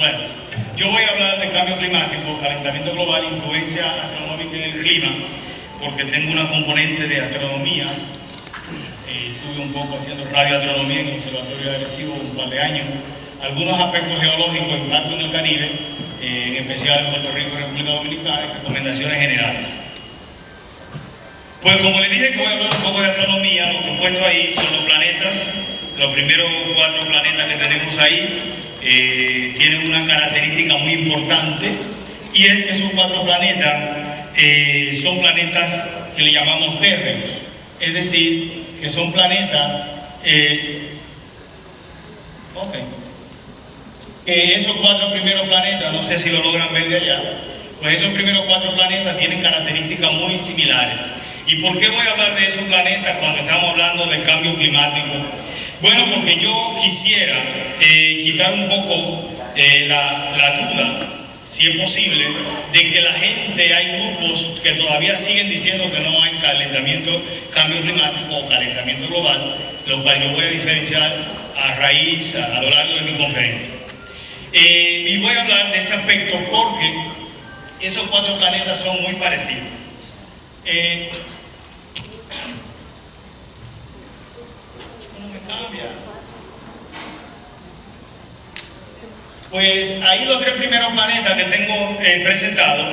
Bueno, yo voy a hablar de cambio climático, calentamiento global, influencia astronómica en el clima, porque tengo una componente de astronomía. Estuve un poco haciendo radioastronomía en el Observatorio de Arecibo un par de años. Algunos aspectos geológicos, impacto en el Caribe, en especial en Puerto Rico y República Dominicana, y recomendaciones generales. Pues como les dije que voy a hablar un poco de astronomía, lo que he puesto ahí son los planetas. Los primeros 4 planetas que tenemos ahí tienen una característica muy importante, y es que esos 4 planetas son planetas que le llamamos térreos, es decir, que son planetas que esos 4 primeros planetas, no sé si lo logran ver de allá, pues esos primeros 4 planetas tienen características muy similares. ¿Y por qué voy a hablar de esos planetas cuando estamos hablando del cambio climático? Bueno, porque yo quisiera quitar un poco la duda, si es posible, de que la gente, hay grupos que todavía siguen diciendo que no hay cambio climático o calentamiento global, lo cual yo voy a diferenciar a lo largo de mi conferencia. Y voy a hablar de ese aspecto porque esos 4 planetas son muy parecidos. Pues ahí los 3 primeros planetas que tengo presentados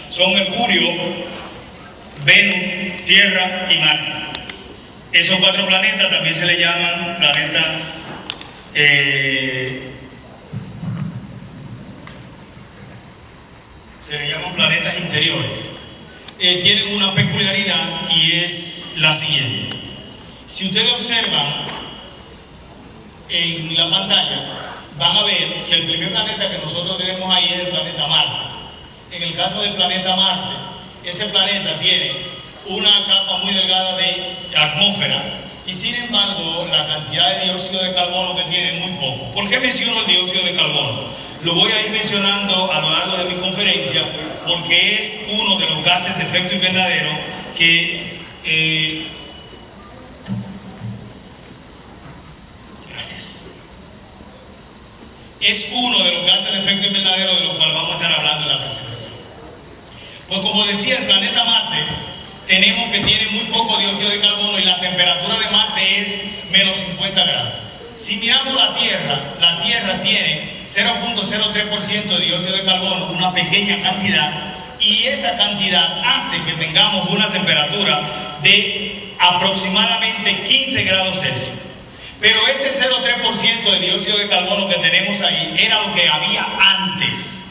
son Mercurio, Venus, Tierra y Marte. Esos 4 planetas también se le llaman planetas planetas interiores. Tienen una peculiaridad y es la siguiente. Si ustedes observan en la pantalla, van a ver que el primer planeta que nosotros tenemos ahí es el planeta Marte. En el caso del planeta Marte, ese planeta tiene una capa muy delgada de atmósfera y sin embargo la cantidad de dióxido de carbono que tiene es muy poco. ¿Por qué menciono el dióxido de carbono? Lo voy a ir mencionando a lo largo de mi conferencia porque es uno de los gases de efecto invernadero que es uno de los gases de efecto invernadero de los cuales vamos a estar hablando en la presentación. Pues como decía, el planeta Marte tenemos que tiene muy poco dióxido de carbono y la temperatura de Marte es menos 50 grados. Si miramos la Tierra tiene 0.03% de dióxido de carbono, una pequeña cantidad, y esa cantidad hace que tengamos una temperatura de aproximadamente 15 grados Celsius. Pero ese 0.3% de dióxido de carbono que tenemos ahí era lo que había antes.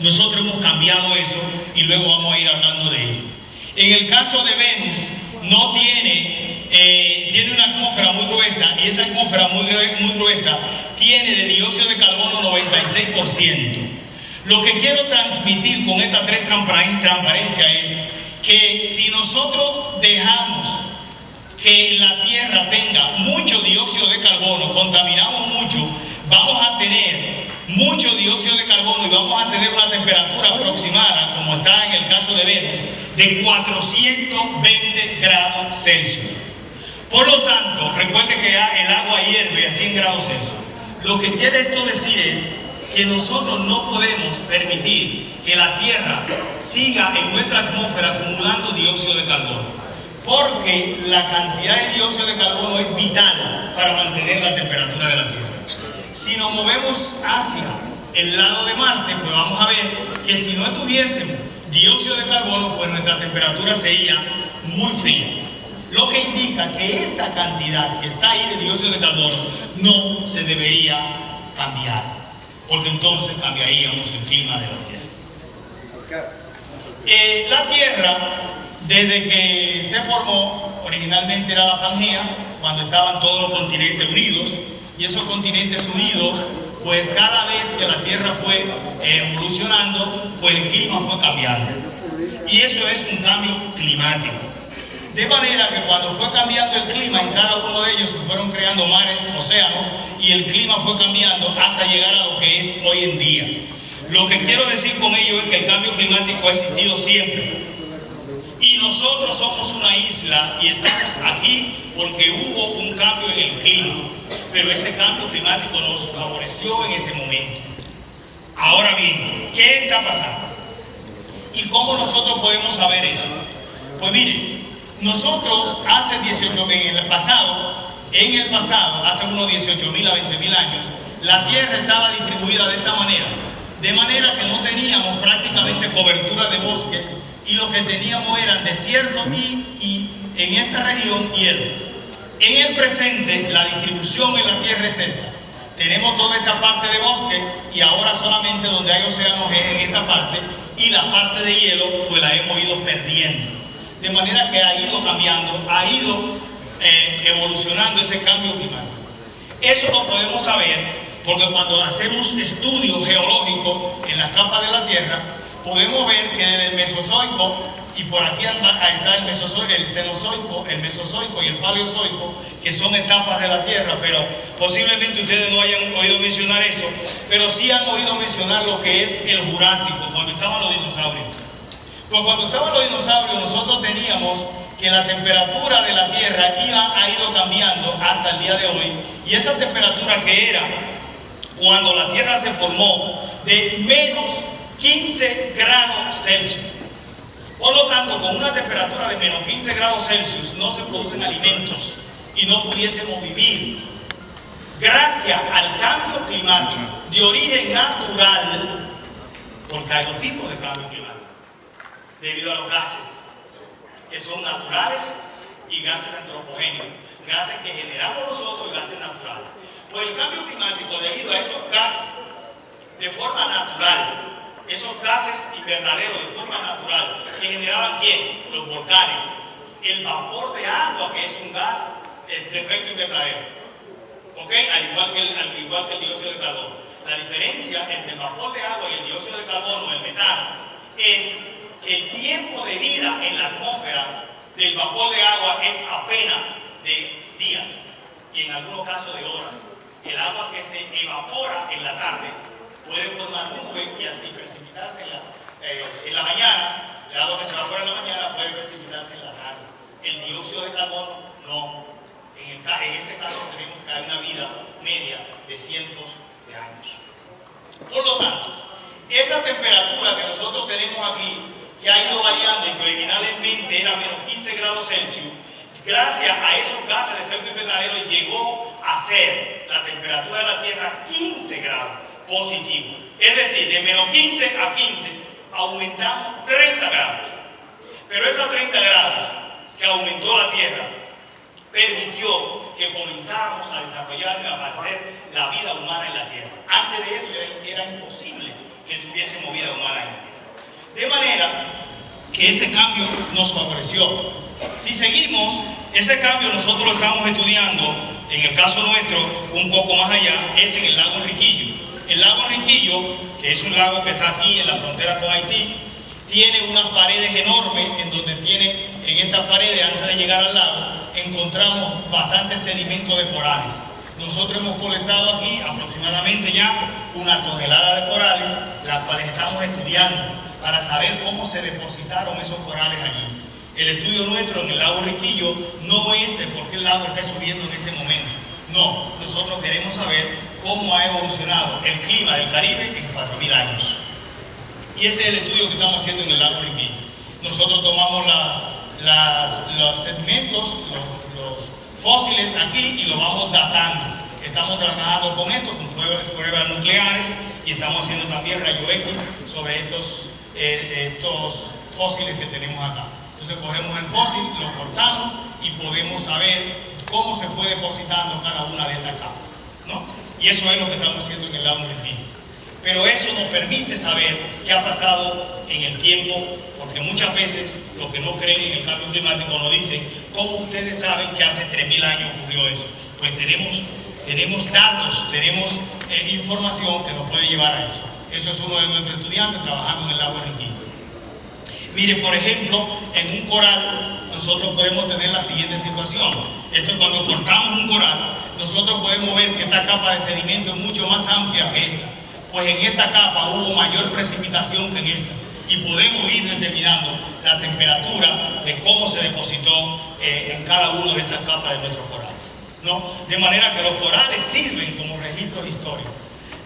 Nosotros hemos cambiado eso y luego vamos a ir hablando de ello. En el caso de Venus, no tiene una atmósfera muy gruesa, y esa atmósfera muy gruesa tiene de dióxido de carbono 96%. Lo que quiero transmitir con estas 3 transparencias es que si nosotros dejamos que la Tierra tenga mucho dióxido de carbono, contaminamos mucho, vamos a tener mucho dióxido de carbono y vamos a tener una temperatura aproximada, como está en el caso de Venus, de 420 grados Celsius. Por lo tanto, recuerde que el agua hierve a 100 grados Celsius. Lo que quiere esto decir es que nosotros no podemos permitir que la Tierra siga en nuestra atmósfera acumulando dióxido de carbono, porque la cantidad de dióxido de carbono es vital para mantener la temperatura de la Tierra. Si nos movemos hacia el lado de Marte, pues vamos a ver que si no tuviésemos dióxido de carbono, pues nuestra temperatura sería muy fría. Lo que indica que esa cantidad que está ahí de dióxido de carbono no se debería cambiar, porque entonces cambiaríamos el clima de la Tierra. La Tierra, desde que se formó, originalmente era la Pangea, cuando estaban todos los continentes unidos, y esos continentes unidos, pues cada vez que la Tierra fue evolucionando, pues el clima fue cambiando. Y eso es un cambio climático. De manera que cuando fue cambiando el clima, en cada uno de ellos se fueron creando mares, océanos, y el clima fue cambiando hasta llegar a lo que es hoy en día. Lo que quiero decir con ello es que el cambio climático ha existido siempre. Y nosotros somos una isla y estamos aquí porque hubo un cambio en el clima. Pero ese cambio climático nos favoreció en ese momento. Ahora bien, ¿qué está pasando? ¿Y cómo nosotros podemos saber eso? Pues miren, nosotros hace 18.000, en el pasado, hace unos 18.000 a 20.000 años, la tierra estaba distribuida de manera que no teníamos prácticamente cobertura de bosques y lo que teníamos eran desiertos y en esta región hielo. En el presente, la distribución en la tierra es esta. Tenemos toda esta parte de bosque y ahora solamente donde hay océanos es en esta parte, y la parte de hielo pues la hemos ido perdiendo. De manera que ha ido cambiando, ha ido evolucionando ese cambio climático. Eso lo podemos saber porque cuando hacemos estudios geológicos en las capas de la Tierra, podemos ver que desde el Mesozoico, y por aquí está el Cenozoico, el Mesozoico y el Paleozoico, que son etapas de la Tierra, pero posiblemente ustedes no hayan oído mencionar eso, pero sí han oído mencionar lo que es el Jurásico, cuando estaban los dinosaurios. Pues cuando estaban los dinosaurios, nosotros teníamos que la temperatura de la Tierra ha ido cambiando hasta el día de hoy, y esa temperatura que era cuando la Tierra se formó de menos 15 grados Celsius. Por lo tanto, con una temperatura de menos 15 grados Celsius no se producen alimentos y no pudiésemos vivir. Gracias al cambio climático de origen natural, porque hay dos tipos de cambio climático, debido a los gases que son naturales y gases antropogénicos, gases que generamos nosotros y gases naturales. Pues el cambio climático, debido a esos gases de forma natural, esos gases invernaderos de forma natural, que generaban ¿quién? Los volcanes, el vapor de agua, que es un gas de efecto invernadero, ¿ok? Al igual que el dióxido de carbono. La diferencia entre el vapor de agua y el dióxido de carbono, el metano, es que el tiempo de vida en la atmósfera del vapor de agua es apenas de días y en algunos casos de horas. El agua que se evapora en la tarde puede formar nube y así precipitarse en la mañana. El agua que se evapora en la mañana puede precipitarse en la tarde. El dióxido de carbono no. En ese caso tenemos que hay una vida media de cientos de años. Por lo tanto, esa temperatura que nosotros tenemos aquí, que ha ido variando y que originalmente era menos 15 grados Celsius, gracias a esos gases de efecto invernadero llegó a ser la temperatura de la Tierra 15 grados positivo. Es decir, de menos 15 a 15 aumentamos 30 grados. Pero esos 30 grados que aumentó la Tierra permitió que comenzáramos a desarrollar y a aparecer la vida humana en la Tierra. Antes de eso era imposible que tuviésemos vida humana en la Tierra. De manera que ese cambio nos favoreció. Si seguimos, ese cambio nosotros lo estamos estudiando, en el caso nuestro, un poco más allá, es en el lago Enriquillo. El lago Enriquillo, que es un lago que está aquí en la frontera con Haití, tiene unas paredes enormes en donde en estas paredes, antes de llegar al lago, encontramos bastantes sedimentos de corales. Nosotros hemos colectado aquí aproximadamente ya 1 tonelada de corales, las cuales estamos estudiando para saber cómo se depositaron esos corales allí. El estudio nuestro en el lago Enriquillo no es de por qué el lago está subiendo en este momento. No, nosotros queremos saber cómo ha evolucionado el clima del Caribe en 4.000 años. Y ese es el estudio que estamos haciendo en el lago Enriquillo. Nosotros tomamos los sedimentos, los fósiles aquí y los vamos datando. Estamos trabajando con esto, con pruebas nucleares, y estamos haciendo también rayos X sobre estos fósiles que tenemos acá. Entonces cogemos el fósil, lo cortamos y podemos saber cómo se fue depositando cada una de estas capas, ¿no? Y eso es lo que estamos haciendo en el lago Enriquillo. Pero eso nos permite saber qué ha pasado en el tiempo, porque muchas veces los que no creen en el cambio climático nos dicen, ¿cómo ustedes saben que hace 3.000 años ocurrió eso? Pues tenemos datos, tenemos información que nos puede llevar a eso. Eso es uno de nuestros estudiantes trabajando en el lago Enriquillo. Mire, por ejemplo, en un coral nosotros podemos tener la siguiente situación. Esto es cuando cortamos un coral, nosotros podemos ver que esta capa de sedimento es mucho más amplia que esta. Pues en esta capa hubo mayor precipitación que en esta. Y podemos ir determinando la temperatura de cómo se depositó en cada una de esas capas de nuestros corales, ¿no? De manera que los corales sirven como registros históricos.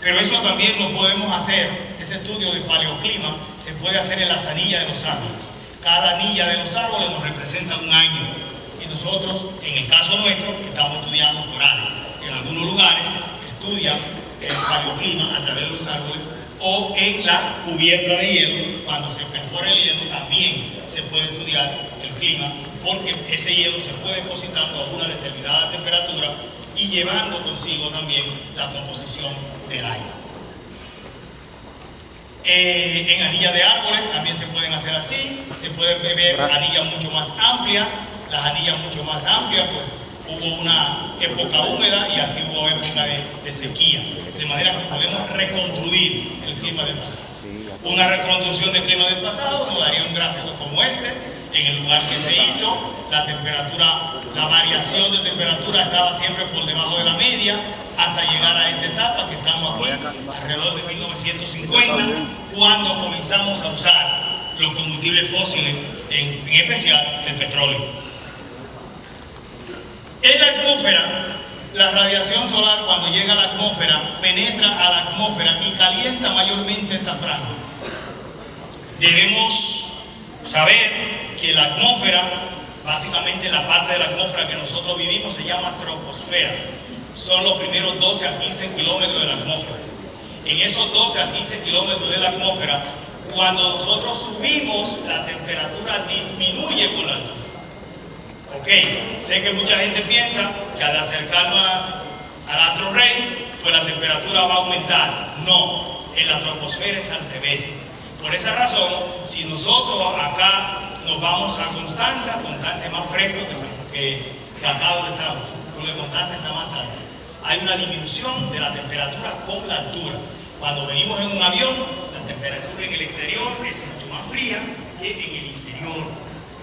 Pero eso también lo podemos hacer, ese estudio de paleoclima se puede hacer en las anillas de los árboles. Cada anilla de los árboles nos representa un año. Y nosotros, en el caso nuestro, estamos estudiando corales. En algunos lugares estudian el paleoclima a través de los árboles, o en la cubierta de hielo, cuando se perfora el hielo, también se puede estudiar el clima, porque ese hielo se fue depositando a una determinada temperatura y llevando consigo también la composición del aire. En anillas de árboles también se pueden hacer así, se pueden ver anillas mucho más amplias. Las anillas mucho más amplias, pues hubo una época húmeda y aquí hubo época de sequía, de manera que podemos reconstruir el clima del pasado. Una reconstrucción del clima del pasado nos daría un gráfico como este. En el lugar que se hizo, la temperatura, la variación de temperatura estaba siempre por debajo de la media, hasta llegar a esta etapa que estamos aquí, alrededor de 1950, cuando comenzamos a usar los combustibles fósiles, en especial el petróleo. En la atmósfera, la radiación solar, cuando llega a la atmósfera, penetra a la atmósfera y calienta mayormente esta franja. Debemos saber que la atmósfera, básicamente la parte de la atmósfera que nosotros vivimos, se llama troposfera. Son los primeros 12 a 15 kilómetros de la atmósfera. En esos 12 a 15 kilómetros de la atmósfera, cuando nosotros subimos, la temperatura disminuye con la altura. Ok, sé que mucha gente piensa que al acercarnos al astro rey, pues la temperatura va a aumentar. No, en la troposfera es al revés. Por esa razón, si nosotros acá nos vamos a Constanza es más fresco que acá donde estamos, porque Constanza está más alto. Hay una disminución de la temperatura con la altura. Cuando venimos en un avión, la temperatura en el exterior es mucho más fría que en el interior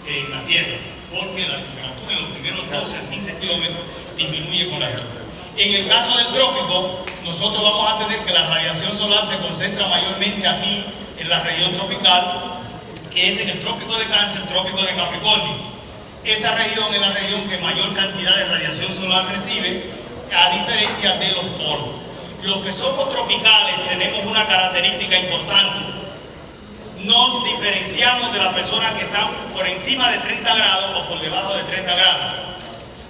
de la Tierra, porque la temperatura en los primeros 12 a 15 kilómetros disminuye con la altura. En el caso del trópico, nosotros vamos a tener que la radiación solar se concentra mayormente aquí en la región tropical, que es en el trópico de Cáncer, el trópico de Capricornio. Esa región es la región que mayor cantidad de radiación solar recibe, a diferencia de los polos. Los que somos tropicales tenemos una característica importante. Nos diferenciamos de las personas que están por encima de 30 grados o por debajo de 30 grados.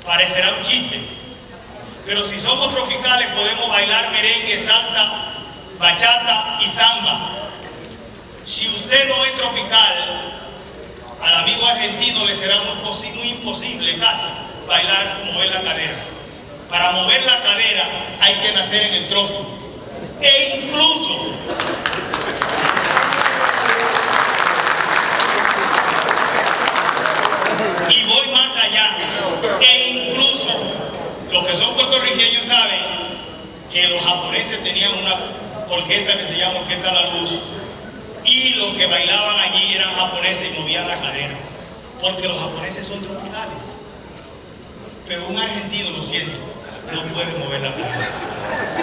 Parecerá un chiste, pero si somos tropicales podemos bailar merengue, salsa, bachata y samba. Si usted no es tropical, al amigo argentino le será muy imposible casi bailar, mover la cadera. Para mover la cadera hay que nacer en el trópico. E incluso y voy más allá, los que son puertorriqueños saben que los japoneses tenían una orquesta que se llama Orquesta La Luz, y los que bailaban allí eran japoneses y movían la cadera, porque los japoneses son tropicales. Pero un argentino, lo siento, no puede mover la cadera.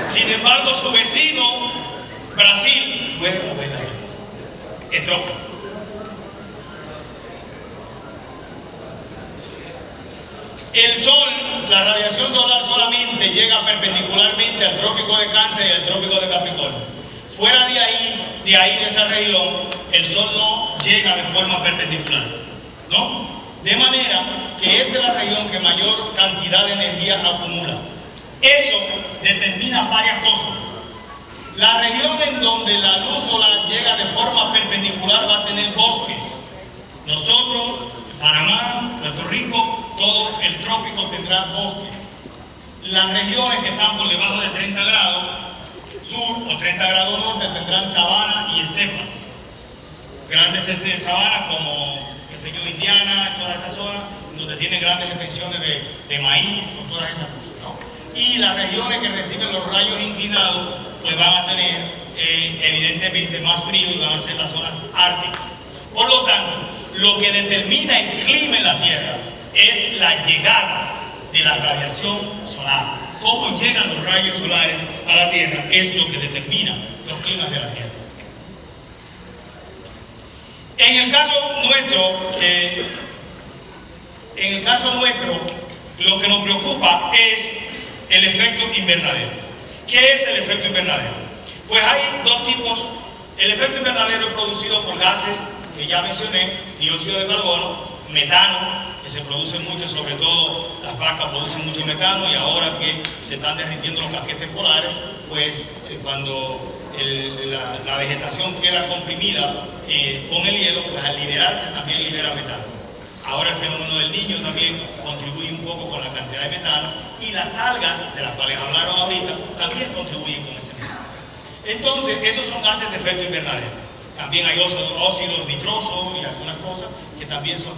Sin embargo, su vecino, Brasil, puede mover la cadera. Es trópico. El sol, la radiación solar solamente llega perpendicularmente al trópico de Cáncer y al trópico de Capricornio. Fuera de ahí, de esa región, el sol no llega de forma perpendicular, ¿no? De manera que esta es la región que mayor cantidad de energía acumula. Eso determina varias cosas. La región en donde la luz solar llega de forma perpendicular va a tener bosques. Nosotros, Panamá, Puerto Rico, todo el trópico tendrá bosque. Las regiones que están por debajo de 30 grados sur o 30 grados norte tendrán sabana y estepas. Grandes sabanas como, qué sé yo, Indiana, toda esa zona, donde tienen grandes extensiones de maíz o todas esas cosas, ¿no? Y las regiones que reciben los rayos inclinados, pues van a tener evidentemente más frío y van a ser las zonas árticas. Por lo tanto, lo que determina el clima en la Tierra es la llegada de la radiación solar. Cómo llegan los rayos solares a la Tierra es lo que determina los climas de la Tierra. En el caso nuestro, lo que nos preocupa es el efecto invernadero. ¿Qué es el efecto invernadero? Pues hay dos tipos. El efecto invernadero es producido por gases que ya mencioné, dióxido de carbono, metano, que se produce mucho, sobre todo las vacas producen mucho metano, y ahora que se están derritiendo los casquetes polares, pues cuando la vegetación queda comprimida con el hielo, pues al liberarse también libera metano. Ahora el fenómeno del Niño también contribuye un poco con la cantidad de metano, y las algas, de las cuales hablaron ahorita, también contribuyen con ese metano. Entonces, esos son gases de efecto invernadero. También hay óxidos nitrosos y algunas cosas que también son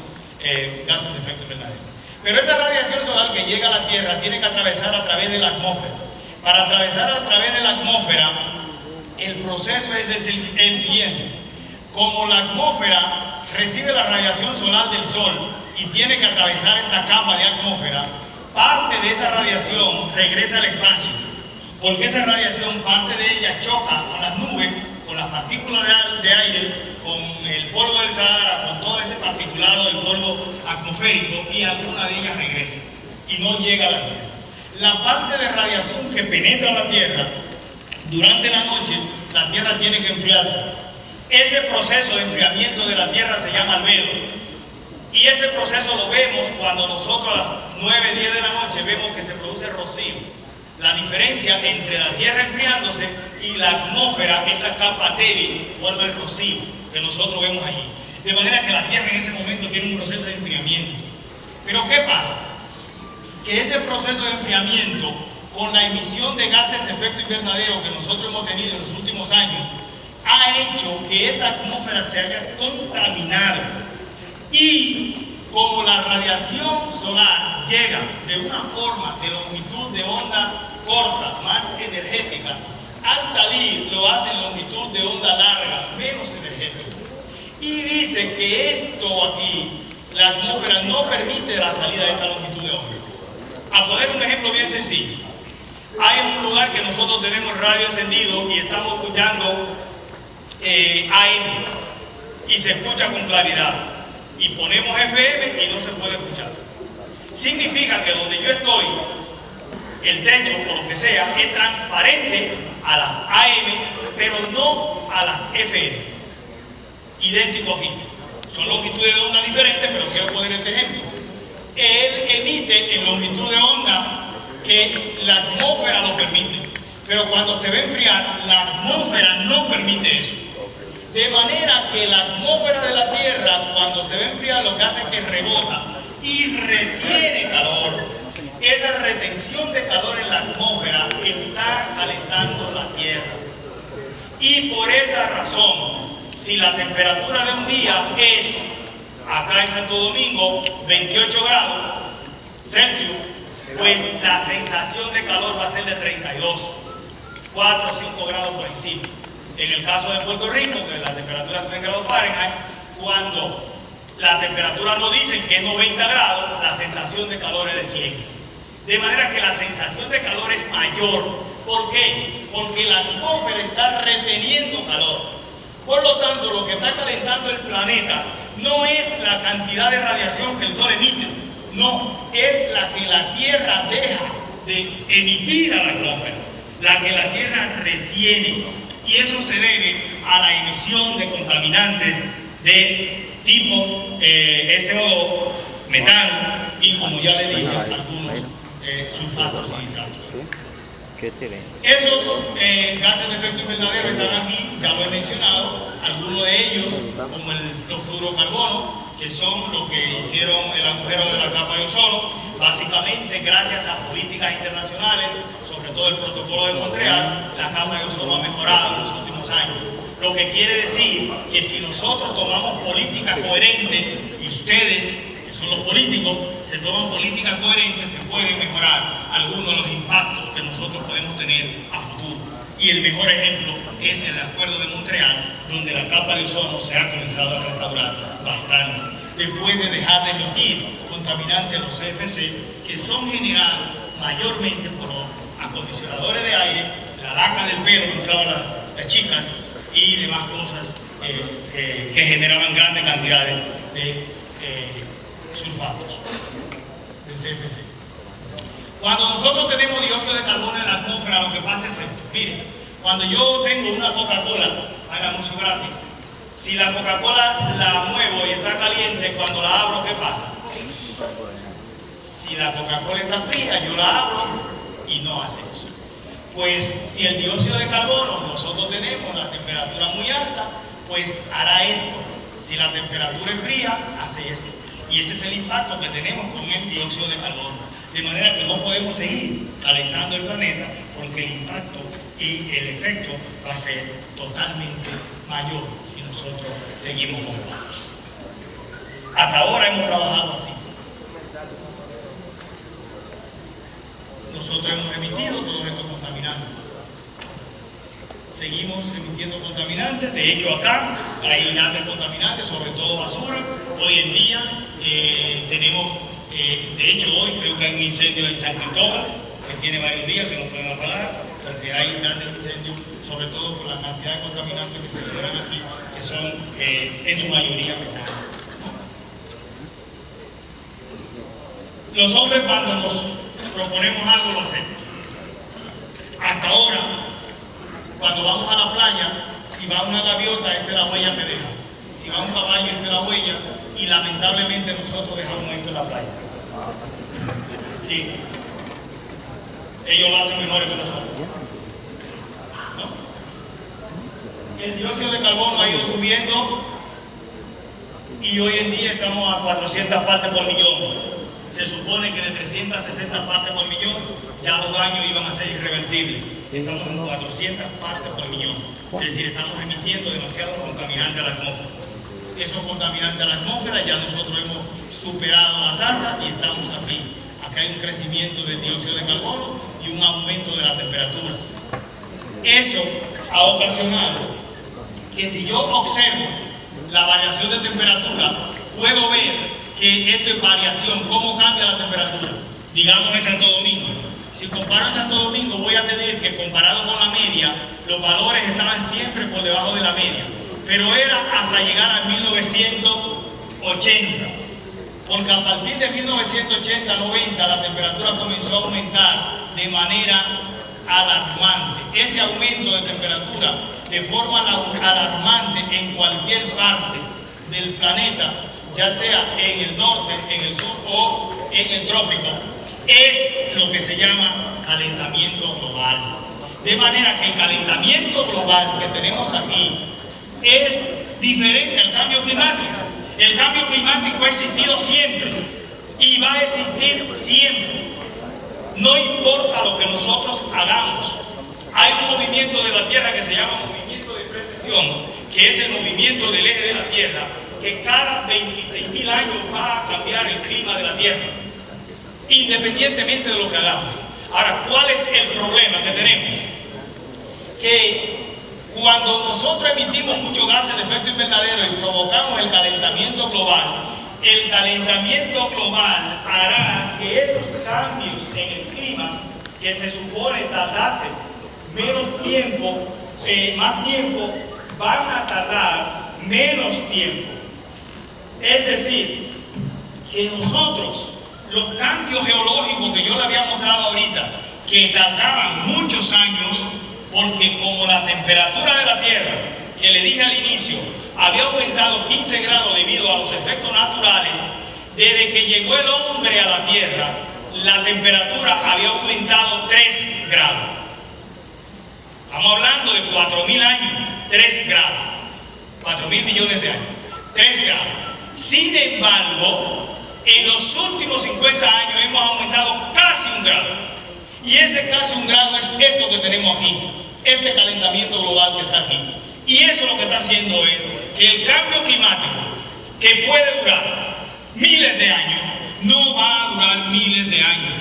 gases de efecto invernadero. Pero esa radiación solar que llega a la Tierra tiene que atravesar a través de la atmósfera. Para atravesar a través de la atmósfera, el proceso es el siguiente. Como la atmósfera recibe la radiación solar del Sol y tiene que atravesar esa capa de atmósfera, parte de esa radiación regresa al espacio, porque esa radiación, parte de ella choca con las nubes, con las partículas de aire, con el polvo del Sahara, con todo ese particulado del polvo atmosférico, y alguna de ellas regresa y no llega a la Tierra. La parte de radiación que penetra la Tierra, durante la noche, la Tierra tiene que enfriarse. Ese proceso de enfriamiento de la Tierra se llama albedo. Y ese proceso lo vemos cuando nosotros a las 9, 10 de la noche vemos que se produce rocío. La diferencia entre la Tierra enfriándose y la atmósfera, esa capa débil, forma el rocío que nosotros vemos allí. De manera que la Tierra en ese momento tiene un proceso de enfriamiento. Pero ¿qué pasa? Que ese proceso de enfriamiento, con la emisión de gases de efecto invernadero que nosotros hemos tenido en los últimos años, ha hecho que esta atmósfera se haya contaminado. Y como la radiación solar llega de una forma de longitud de onda corta, más energética, al salir lo hace en longitud de onda larga, menos energética. Y dice que esto aquí, la atmósfera no permite la salida de esta longitud de onda. A poner un ejemplo bien sencillo, hay un lugar que nosotros tenemos radio encendido y estamos escuchando AM y se escucha con claridad, y ponemos FM y no se puede escuchar. Significa que donde yo estoy, el techo o lo que sea es transparente a las AM, pero no a las FM. Idéntico aquí. Son longitudes de onda diferentes, pero quiero poner este ejemplo. Él emite en longitud de onda que la atmósfera lo permite, pero cuando se va a enfriar, la atmósfera no permite eso. De manera que la atmósfera de la Tierra, cuando se va a enfriar, lo que hace es que rebota y retiene calor. Esa retención de calor en la atmósfera está calentando la Tierra. Y por esa razón, si la temperatura de un día es, acá en Santo Domingo, 28 grados Celsius, pues la sensación de calor va a ser de 32, 4 o 5 grados por encima. En el caso de Puerto Rico, que la temperatura está en grados Fahrenheit, cuando la temperatura nos dice que es 90 grados, la sensación de calor es de 100. De manera que la sensación de calor es mayor. ¿Por qué? Porque la atmósfera está reteniendo calor. Por lo tanto, lo que está calentando el planeta no es la cantidad de radiación que el Sol emite, no, es la que la Tierra deja de emitir a la atmósfera, la que la Tierra retiene. Y eso se debe a la emisión de contaminantes de tipos SO2, metano y, como ya le dije, algunos sulfatos y nitratos. Esos gases de efecto invernadero están aquí, ya lo he mencionado, algunos de ellos, como los fluorocarbonos, que son los que hicieron el agujero de la capa de ozono, básicamente gracias a políticas internacionales, sobre todo el protocolo de Montreal, la capa de ozono ha mejorado en los últimos años. Lo que quiere decir que si nosotros tomamos políticas coherentes, y ustedes, que son los políticos, se toman políticas coherentes, se pueden mejorar algunos de los impactos que nosotros podemos tener a futuro. Y el mejor ejemplo es el Acuerdo de Montreal, donde la capa de ozono se ha comenzado a restaurar bastante, después de dejar de emitir contaminantes, los CFC, que son generados mayormente por los acondicionadores de aire, la laca del pelo que usaban las chicas y demás cosas que generaban grandes cantidades de sulfatos, de CFC. Cuando nosotros tenemos dióxido de carbono en la atmósfera, lo que pasa es esto. Miren, Cuando yo tengo una Coca-Cola, hay anuncio gratis. Si la Coca-Cola la muevo y está caliente, cuando la abro, ¿qué pasa? Si la Coca-Cola está fría, yo la abro y no hace eso. Pues si el dióxido de carbono nosotros tenemos la temperatura muy alta, pues hará esto. Si la temperatura es fría, hace esto. Y ese es el impacto que tenemos con el dióxido de carbono. De manera que no podemos seguir calentando el planeta porque el impacto y el efecto va a ser totalmente mayor si nosotros seguimos con esto. Hasta ahora hemos trabajado así. Nosotros hemos emitido todos estos contaminantes. Seguimos emitiendo contaminantes. De hecho, acá hay grandes contaminantes, sobre todo basura. Hoy en día tenemos, de hecho hoy creo que hay un incendio en San Cristóbal, que tiene varios días que no pueden apagar, porque hay grandes incendios, sobre todo por la cantidad de contaminantes que se liberan aquí, que son en su mayoría metales. Los hombres, cuando nos proponemos algo, lo hacemos. Hasta ahora, cuando vamos a la playa, si va una gaviota, esta es la huella que deja. Si va un caballo, esta es la huella. Y lamentablemente nosotros dejamos esto en la playa. Sí. Ellos lo hacen mejor que nosotros. ¿No? El dióxido de carbono ha ido subiendo y hoy en día estamos a 400 partes por millón. Se supone que de 360 partes por millón ya los daños iban a ser irreversibles. Estamos en 400 partes por millón. Es decir, estamos emitiendo demasiados contaminantes a la atmósfera. Esos contaminantes a la atmósfera ya nosotros hemos superado la tasa y estamos aquí. Acá hay un crecimiento del dióxido de carbono y un aumento de la temperatura. Eso ha ocasionado que si yo observo la variación de temperatura, puedo ver que esto es variación, cómo cambia la temperatura. Digamos en Santo Domingo. Si comparo en Santo Domingo, voy a tener que, comparado con la media, los valores estaban siempre por debajo de la media. Pero era hasta llegar a 1980. Porque a partir de 1980-90 la temperatura comenzó a aumentar de manera alarmante. Ese aumento de temperatura de forma alarmante en cualquier parte del planeta, ya sea en el norte, en el sur o en el trópico, es lo que se llama calentamiento global. De manera que el calentamiento global que tenemos aquí es diferente al cambio climático. El cambio climático ha existido siempre y va a existir siempre. No importa lo que nosotros hagamos. Hay un movimiento de la Tierra que se llama movimiento de precesión, que es el movimiento del eje de la Tierra, que cada 26.000 años va a cambiar el clima de la Tierra, independientemente de lo que hagamos. Ahora, ¿cuál es el problema que tenemos? Que cuando nosotros emitimos muchos gases de efecto invernadero y provocamos el calentamiento global hará que esos cambios en el clima, que se supone tardasen menos tiempo, más tiempo, van a tardar menos tiempo. Es decir, que nosotros, los cambios geológicos que yo le había mostrado ahorita, que tardaban muchos años, porque como la temperatura de la Tierra, que le dije al inicio, había aumentado 15 grados debido a los efectos naturales, desde que llegó el hombre a la Tierra, la temperatura había aumentado 3 grados. Estamos hablando de 4.000 años, 3 grados. 4.000 millones de años, 3 grados. Sin embargo, en los últimos 50 años hemos aumentado casi 1 grado. Y ese casi 1 grado es esto que tenemos aquí, este calentamiento global que está aquí. Y eso lo que está haciendo es que el cambio climático, que puede durar miles de años, no va a durar miles de años,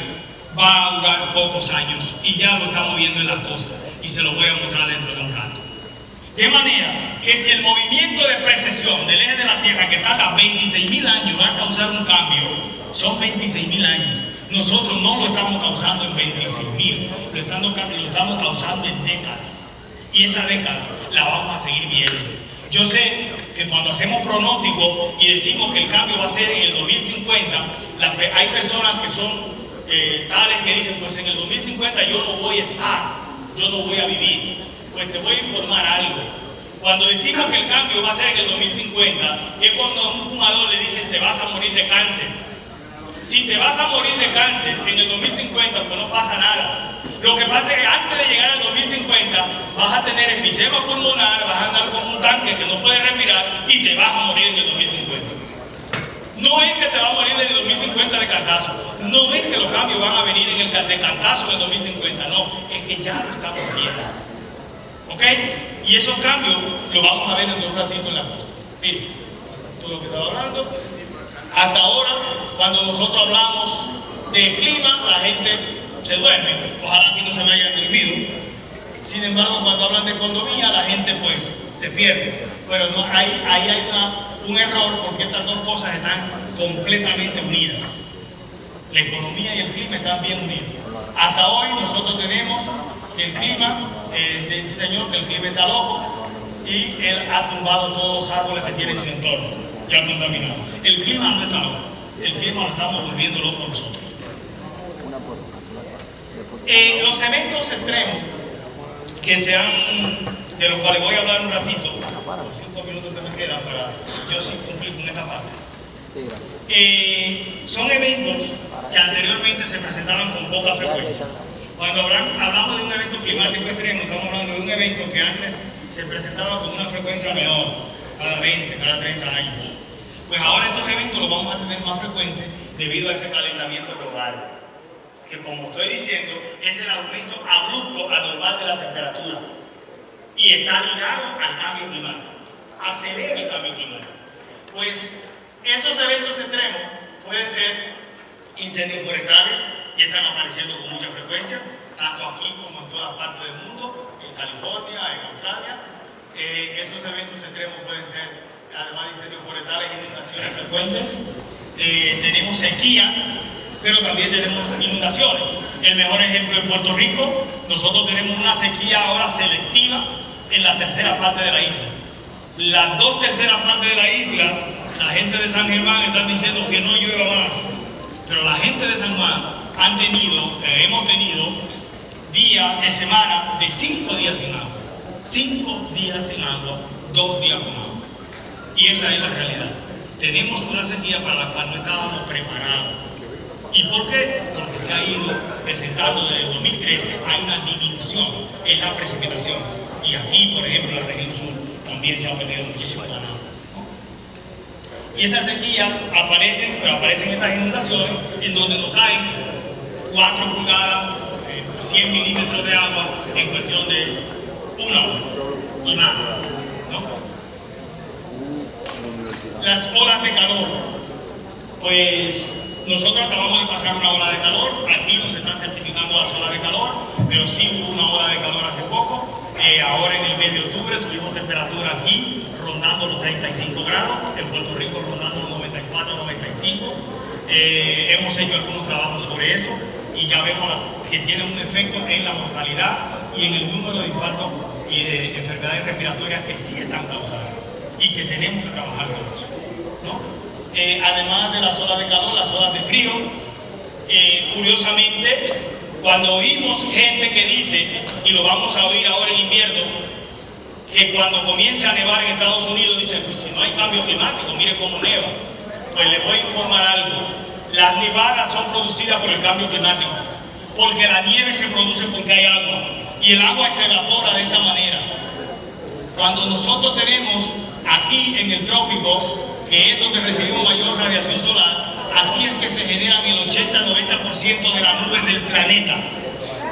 va a durar pocos años. Y ya lo estamos viendo en la costa. Y se lo voy a mostrar dentro de un rato. De manera que si el movimiento de precesión del eje de la Tierra, que tarda 26.000 años, va a causar un cambio, son 26.000 años. Nosotros no lo estamos causando en 26.000, lo estamos causando en décadas. Y esa década la vamos a seguir viendo. Yo sé que cuando hacemos pronósticos y decimos que el cambio va a ser en el 2050, hay personas que son tales que dicen, pues en el 2050 yo no voy a estar, yo no voy a vivir. Pues te voy a informar algo. Cuando decimos que el cambio va a ser en el 2050, es cuando a un fumador le dicen te vas a morir de cáncer. Si te vas a morir de cáncer en el 2050, pues no pasa nada. Lo que pasa es que antes de llegar al 2050 vas a tener enfisema pulmonar, vas a andar con un tanque que no puedes respirar y te vas a morir en el 2050. No es que te vas a morir en el 2050 de cantazo, no es que los cambios van a venir de cantazo en el 2050, no, es que ya lo estamos viendo. ¿Ok? Y esos cambios los vamos a ver dentro de un ratito en la costa. Miren, todo lo que estaba hablando. Hasta ahora, cuando nosotros hablamos de clima, la gente se duerme. Ojalá que no se me hayan dormido. Sin embargo, cuando hablan de economía, la gente pues despierte. Pero no, ahí hay un error, porque estas dos cosas están completamente unidas. La economía y el clima están bien unidos. Hasta hoy nosotros tenemos que el clima, dice Señor que el clima está loco y Él ha tumbado todos los árboles que tienen en su entorno y ha contaminado. El clima no está loco, el clima lo estamos volviendo loco nosotros. Los eventos extremos de los cuales voy a hablar un ratito, los 5 minutos que me quedan para yo sí cumplir con esta parte, son eventos que anteriormente se presentaban con poca frecuencia. Cuando hablamos de un evento climático extremo, estamos hablando de un evento que antes se presentaba con una frecuencia menor, cada 20, cada 30 años. Pues ahora estos eventos los vamos a tener más frecuentes debido a ese calentamiento global, que como estoy diciendo, es el aumento abrupto anormal de la temperatura y está ligado al cambio climático, acelera el cambio climático. Pues esos eventos extremos pueden ser incendios forestales, y están apareciendo con mucha frecuencia, tanto aquí como en todas partes del mundo, en California, en Australia. Esos eventos extremos pueden ser, además de incendios forestales, inundaciones frecuentes. Tenemos sequías, pero también tenemos inundaciones. El mejor ejemplo es Puerto Rico. Nosotros tenemos una sequía ahora selectiva en la tercera parte de la isla. Las 2 terceras partes de la isla, la gente de San Germán están diciendo que no llueva más, pero la gente de San Juan hemos tenido días de semana de 5 días sin agua. 5 días sin agua, 2 días con agua. Y esa es la realidad. Tenemos una sequía para la cual no estábamos preparados. ¿Y por qué? Porque se ha ido presentando desde el 2013, hay una disminución en la precipitación. Y aquí, por ejemplo, en la región sur, también se ha perdido muchísimo ganado. Y esas sequías aparecen estas inundaciones en donde nos caen 4 pulgadas, 100 milímetros de agua en cuestión de una hora y más, ¿no? Las olas de calor, pues nosotros acabamos de pasar una ola de calor, aquí no se están certificando las olas de calor, pero sí hubo una ola de calor hace poco. Ahora en el mes de octubre tuvimos temperatura aquí rondando los 35 grados, en Puerto Rico rondando los 94, 95. Hemos hecho algunos trabajos sobre eso y ya vemos que tiene un efecto en la mortalidad y en el número de infartos y de enfermedades respiratorias que sí están causadas y que tenemos que trabajar con eso, ¿no? Además de las olas de calor, las olas de frío, curiosamente, cuando oímos gente que dice, y lo vamos a oír ahora en invierno, que cuando comience a nevar en Estados Unidos, dicen, pues si no hay cambio climático, mire cómo neva. Pues les voy a informar algo. Las nevadas son producidas por el cambio climático, porque la nieve se produce porque hay agua, y el agua se evapora de esta manera. Cuando nosotros tenemos aquí en el trópico, que es donde recibimos mayor radiación solar, aquí es que se generan el 80-90% de las nubes del planeta.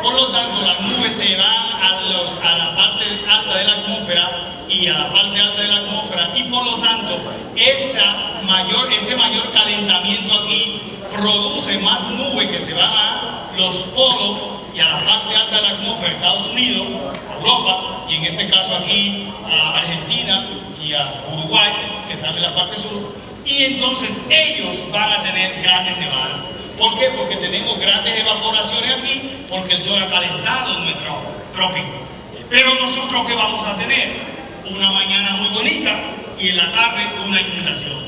Por lo tanto, las nubes se van a la parte alta de la atmósfera y a la parte alta de la atmósfera, y por lo tanto, ese mayor calentamiento aquí produce más nubes que se van a los polos y a la parte alta de la atmósfera, Estados Unidos, a Europa, y en este caso aquí a Argentina y a Uruguay, que están en la parte sur, y entonces ellos van a tener grandes nevadas. ¿Por qué? Porque tenemos grandes evaporaciones aquí, porque el sol ha calentado nuestro trópico. Pero nosotros, ¿qué vamos a tener? Una mañana muy bonita y en la tarde una inundación.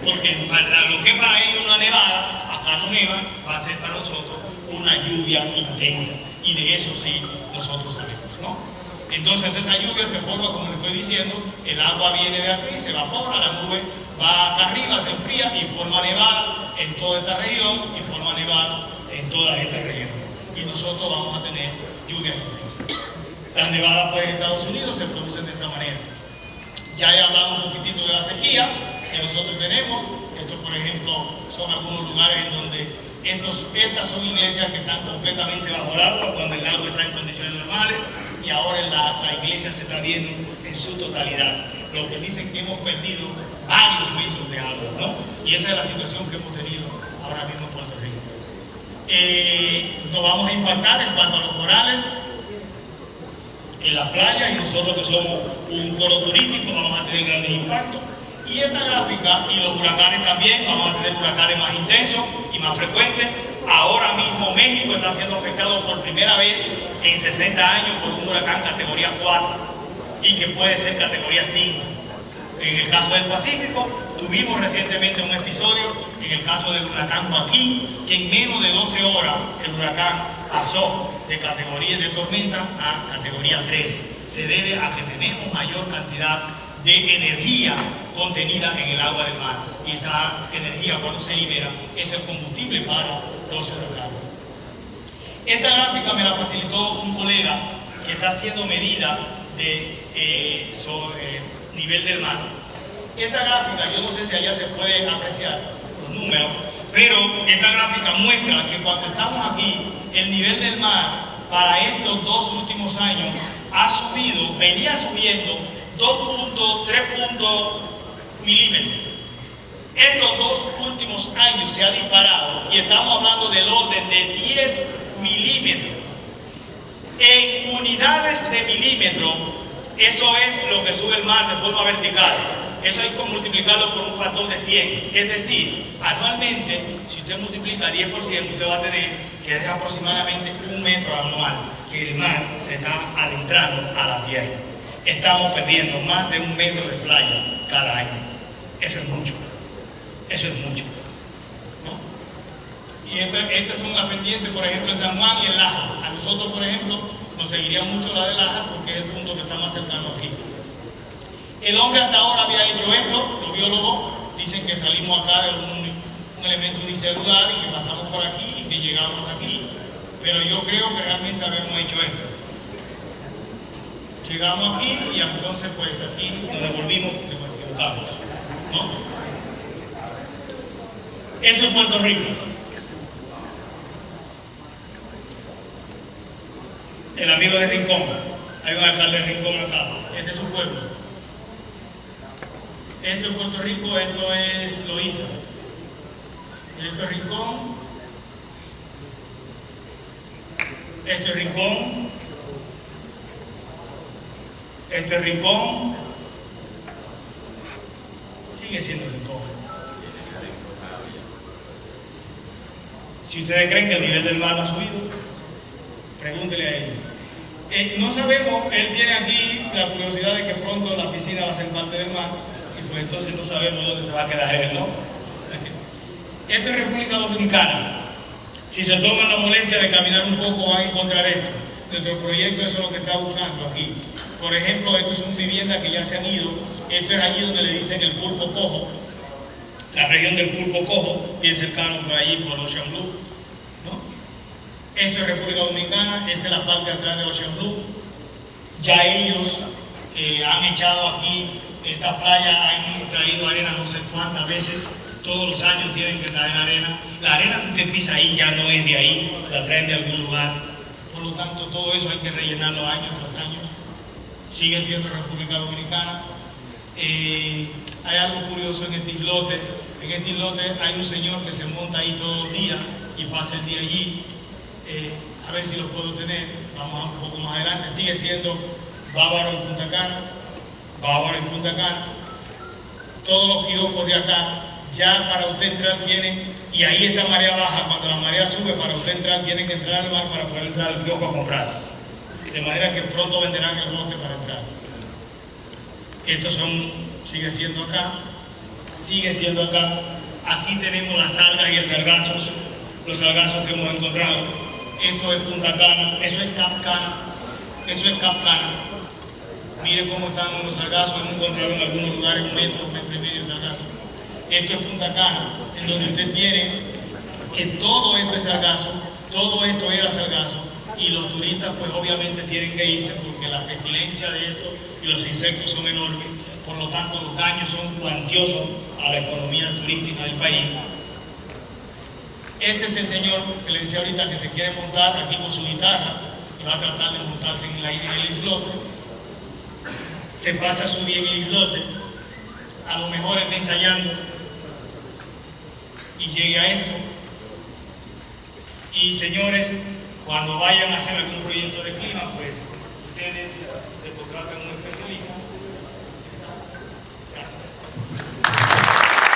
Porque lo que para ellos una nevada, acá no neva, va a ser para nosotros una lluvia intensa. Y de eso sí nosotros sabemos, ¿no? Entonces esa lluvia se forma, como le estoy diciendo, el agua viene de aquí, se evapora, la nube va acá arriba, se enfría y forma nevada en toda esta región y forma nevada en toda esta región. Y nosotros vamos a tener lluvias intensas. Las nevadas pues en Estados Unidos se producen de esta manera. Ya he hablado un poquitito de la sequía que nosotros tenemos. Estos, por ejemplo, son algunos lugares en donde estas son iglesias que están completamente bajo el agua cuando el agua está en condiciones normales, y ahora la iglesia se está viendo en su totalidad. Lo que dicen que hemos perdido varios metros de agua, ¿no? Y esa es la situación que hemos tenido ahora mismo en Puerto Rico. Nos vamos a impactar en cuanto a los corales en las playas, y nosotros que somos un polo turístico vamos a tener grandes impactos. Y esta gráfica, y los huracanes también, vamos a tener huracanes más intensos y más frecuentes. Ahora mismo México está siendo afectado por primera vez en 60 años por un huracán categoría 4 y que puede ser categoría 5. En el caso del Pacífico, tuvimos recientemente un episodio, en el caso del huracán Joaquín, que en menos de 12 horas el huracán pasó de categoría de tormenta a categoría 3. Se debe a que tenemos mayor cantidad de energía contenida en el agua del mar, y esa energía, cuando se libera, es el combustible para los huracanes. Esta gráfica me la facilitó un colega que está haciendo medida de nivel del mar. Esta gráfica, yo no sé si allá se puede apreciar los números, pero esta gráfica muestra que cuando estamos aquí, el nivel del mar para estos 2 últimos años ha subido, venía subiendo 3 milímetros. Estos 2 últimos años se ha disparado y estamos hablando del orden de 10 milímetros. En unidades de milímetro, eso es lo que sube el mar de forma vertical. Eso hay que multiplicarlo por un factor de 100. Es decir, anualmente, si usted multiplica 10%, usted va a tener que es aproximadamente 1 metro anual que el mar se está adentrando a la tierra. Estamos perdiendo más de 1 metro de playa cada año. Eso es mucho. Eso es mucho, ¿no? Y estas son las pendientes, por ejemplo, en San Juan y en Lajas. A nosotros, por ejemplo, nos seguiría mucho la de Lajas porque es el punto que está más cercano aquí. El hombre hasta ahora había hecho esto. Los biólogos dicen que salimos acá de un elemento unicelular y que pasamos por aquí y que llegamos hasta aquí. Pero yo creo que realmente habíamos hecho esto. Llegamos aquí y entonces pues aquí nos devolvimos porque nos equivocamos, ¿no? Esto es Puerto Rico. El amigo de Rincón. Hay un alcalde de Rincón acá. Este es su pueblo. Esto es Puerto Rico, esto es Loíza. Esto es Rincón. Esto es Rincón. Esto es Rincón. Sigue siendo Rincón. Si ustedes creen que el nivel del mar no ha subido, pregúntele a ellos. No sabemos, él tiene aquí la curiosidad de que pronto la piscina va a ser parte del mar, y pues entonces no sabemos dónde se va a quedar él, ¿no? Esto es República Dominicana. Si se toman la molestia de caminar un poco, van a encontrar esto. Nuestro proyecto eso es lo que está buscando aquí. Por ejemplo, esto son viviendas que ya se han ido. Esto es allí donde le dicen el pulpo cojo. La región del pulpo cojo, bien cercano por allí, por Ocean Blue, ¿no? Esto es República Dominicana, esa es la parte de atrás de Ocean Blue. Ya ellos han echado aquí, esta playa, han traído arena no sé cuántas veces, todos los años tienen que traer arena. La arena que usted pisa ahí ya no es de ahí, la traen de algún lugar. Por lo tanto, todo eso hay que rellenarlo años tras años. Sigue siendo República Dominicana. Hay algo curioso en este islote. En este islote hay un señor que se monta ahí todos los días y pasa el día allí. A ver si lo puedo tener. Vamos un poco más adelante. Sigue siendo Bávaro en Punta Cana. Bávaro en Punta Cana. Todos los kioscos de acá, ya para usted entrar tiene, y ahí está marea baja. Cuando la marea sube, para usted entrar, tiene que entrar al mar para poder entrar al kiosco a comprar. De manera que pronto venderán el bote para entrar. Estos sigue siendo acá. Sigue siendo acá. Aquí tenemos las algas y el sargazos, los sargazos que hemos encontrado. Esto es Punta Cana, eso es Cap Cana, eso es Cap Cana. Miren cómo están los sargazos. Hemos encontrado en algunos lugares 1 metro y medio de sargazo. Esto es Punta Cana, en donde usted tiene que todo esto es sargazo, todo esto era sargazo, y los turistas pues obviamente tienen que irse porque la pestilencia de esto y los insectos son enormes. Por lo tanto, los daños son cuantiosos a la economía turística del país. Este es el señor que le decía ahorita que se quiere montar aquí con su guitarra y va a tratar de montarse en el islote. Se pasa su día en el islote, a lo mejor está ensayando y llegue a esto. Y señores, cuando vayan a hacer algún proyecto de clima, pues ustedes se contratan a un especialista. Gracias.